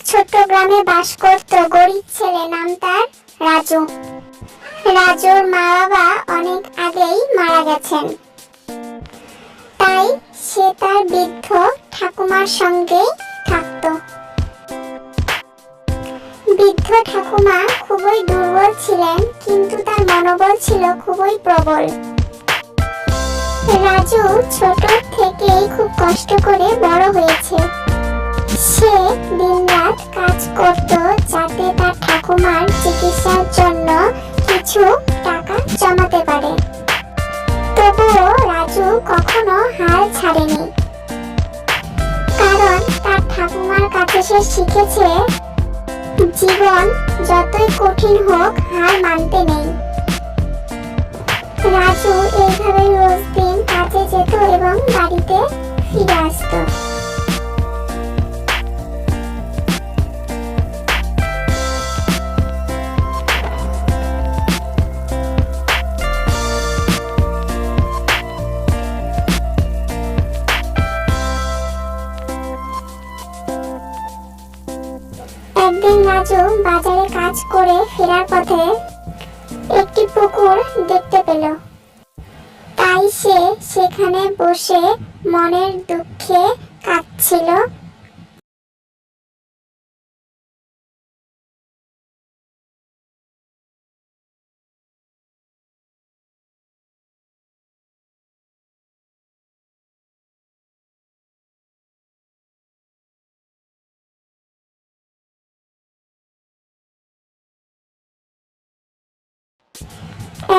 ছোট্ট গ্রামে বাস করত গরিব ছেলে, নাম তার রাজু। রাজুর মা বাবা অনেক আগেই মারা গেছেন, তাই সে তার বৃদ্ধ ঠাকুমার সঙ্গে থাকত। বৃদ্ধ ঠাকুমা খুবই দুর্বল ছিলেন, কিন্তু তার মনোবল ছিল খুবই প্রবল। রাজু ছোট থেকেই খুব কষ্ট করে বড় হয়েছে। সে দিনরাত কাজ করত যাতে তার ঠাকুমার চিকিৎসার জন্য কিছু টাকা জমাতে পারে। তবুও রাজু কখনো হাল ছাড়েনি, কারণ তার ঠাকুমার কাছে সে শিখেছে জীবন যতই কঠিন হোক হার মানতে নেই। রাজু এইভাবে রোজ দিন কাজে যেত এবং বাড়িতে ফিরে আসতো। একদিন রাজু বাজারে কাজ করে ফেরার পথে একটি পুকুর দেখতে পেল, তাই সে সেখানে বসে মনের দুঃখে কাঁদছিল।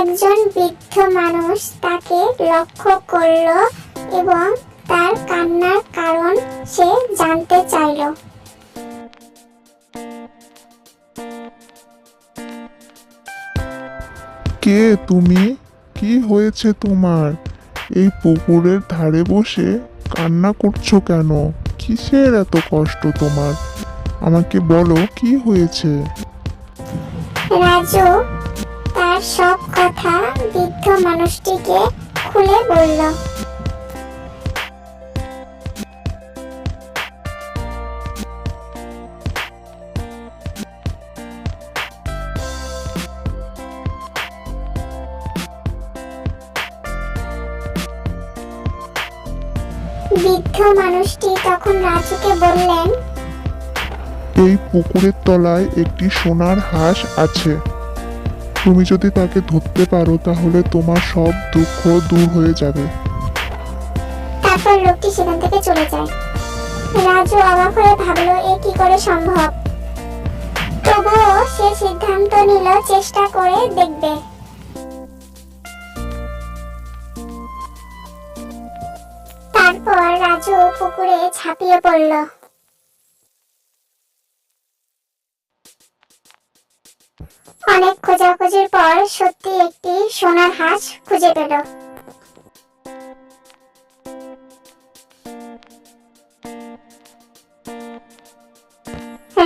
একজন বৃদ্ধ মানুষ তাকে লক্ষ্য করল এবং তার কান্নার কারণ সে জানতে চাইল। কে তুমি? কি হয়েছে তোমার? এই পুকুরের ধারে বসে কান্না করছো কেন? কিসের এত কষ্ট তোমার? আমাকে বলো, কি হয়েছে? রাজু তার সব কথা বৃদ্ধ মানুষটিকে খুলে বলল। বৃদ্ধ মানুষটি তখন রাজুকে বললেন, এই পুকুরের তলায় একটি সোনার হাঁস আছে। তুমি যদি তাকে ধরতে পারো তাহলে তোমার সব দুঃখ দূর হয়ে যাবে। তারপর লোকটি সেখান থেকে চলে যায়। রাজু অবাক হয়ে ভাবলো, এ কি করে সম্ভব। তবুও সে সিদ্ধান্ত নিল চেষ্টা করে দেখবে। তারপর রাজু পুকুরে ঝাঁপিয়ে পড়ল। অনেক খোঁজাখুঁজির পর সত্যি একটি সোনার হাঁস খুঁজে পেল।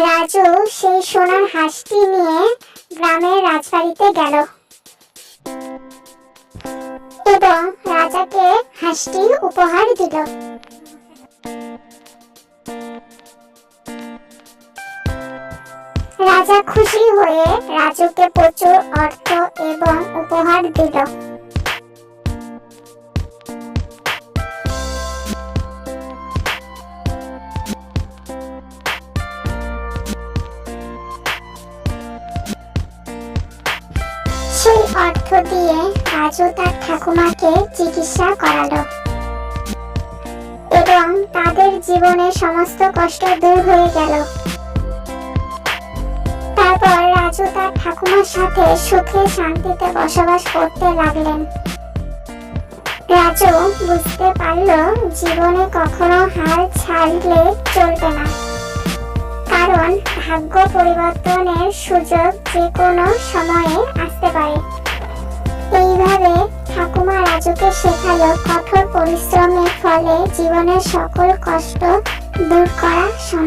রাজু সেই সোনার হাঁসটি নিয়ে গ্রামের রাজবাড়িতে গেল এবং রাজাকে হাঁসটি উপহার দিল। রাজা খুশি হয়ে রাজুকে প্রচুর অর্থ এবং উপহার দিল। সেই অর্থ দিয়ে রাজু তার ঠাকুমাকে চিকিৎসা করালো এবং তাদের জীবনের সমস্ত কষ্ট দূর হয়ে গেল। তারপর রাজু তার ঠাকুমার সাথে সুখে শান্তিতে বসবাস করতে লাগলেন। রাজু বুঝতে পারল জীবনে কখনো হাল ছাড়লে চলবে না, কারণ ভাগ্য পরিবর্তনের সুযোগ যে কোনো সময়ে আসতে পারে। এইভাবে ঠাকুমা রাজুকে শেখালো কঠোর পরিশ্রমের ফলে জীবনের সকল কষ্ট দূর করা সম্ভব।